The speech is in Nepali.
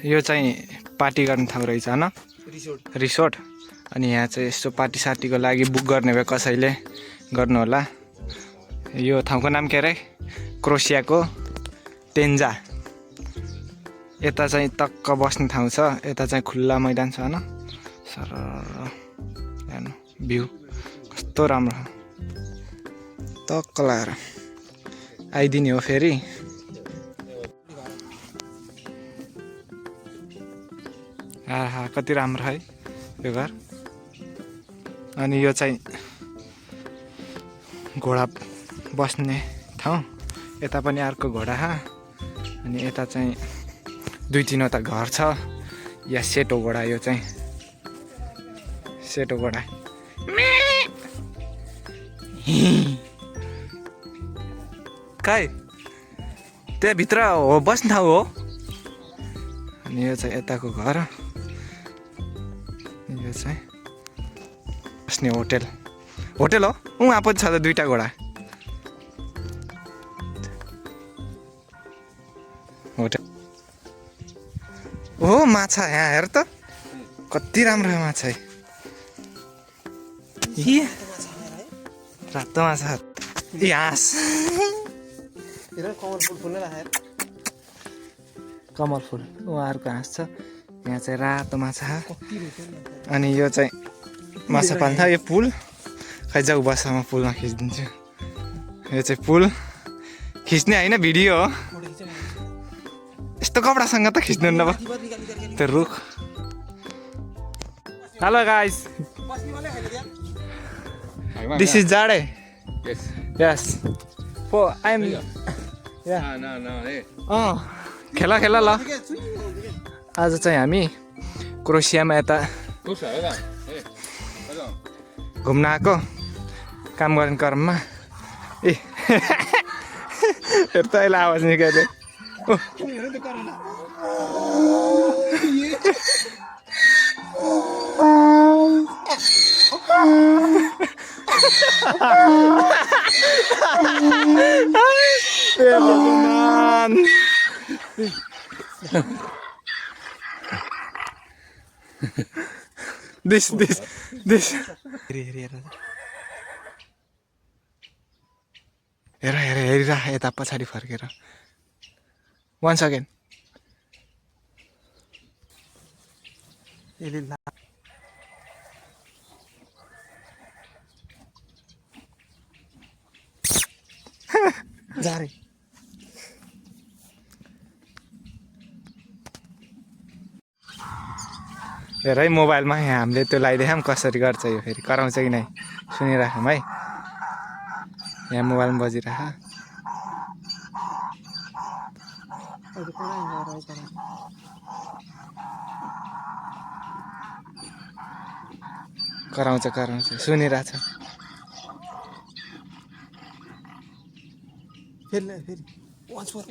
यो चाहिँ पार्टी गर्ने ठाउँ रहेछ हैन रिसोर्ट अनि यहाँ चाहिँ यस्तो पार्टी सार्टीको लागि बुक गर्ने भए कसैले गर्नु होला यो ठाउँको नाम के रे क्रोसियाको टेन्जा यता चाहिँ टक्क बस्ने ठाउँ छ यता चाहिँ खुल्ला मैदान छ हैन सर हेर्नु भ्यू कस्तो राम्रो टक्क लाएर आइदिने हो फेरि आहा कति राम्रो है यो घर अनि यो चाहिँ घोडा बस्ने ठाउँ यता पनि अर्को घोडा अनि यता चाहिँ 2-3वटा घर छ या सेतो घोडा यो चाहिँ सेतो घोडा काई त्यहाँभित्र हो बस्ने ठाउँ हो अनि यो चाहिँ यताको घर यो चाहिँ बस्ने होटेल होटेल हो उहाँ पनि छ त 2टा घोडा होटेल हो माछा यहाँ हेर त कति राम्रो माछा है रातो माछा हाँस कमल फुल उहाँहरूको हाँस छ यहाँ चाहिँ रातो माछा अनि यो चाहिँ माछा पाल्छ यो पुल खै जाऊ बसामा पुलमा खिचिदिन्छु यो चाहिँ पुल खिच्ने होइन भिडियो हो यस्तो कपडासँग त खिच्नु न त्यो रुख हेलो गाइस दिस इज जाडे यस फो आई एम खेला खेला ल आज चाहिँ हामी क्रोसियामा यता घुम्न आएको काम गर्ने क्रममा ए हेर त अहिले आवाज निकाल्यो This हेर यता पछाडि फर्केर once again जारे हेर है मोबाइलमा यहाँ हामीले त्यो लगाइदिएँ कसरी गर्छ यो फेरि कराउँछ कि नै सुनिराखौँ है यहाँ मोबाइलमा बजिरह कराउँछ सुनिरहेछ फेरि once more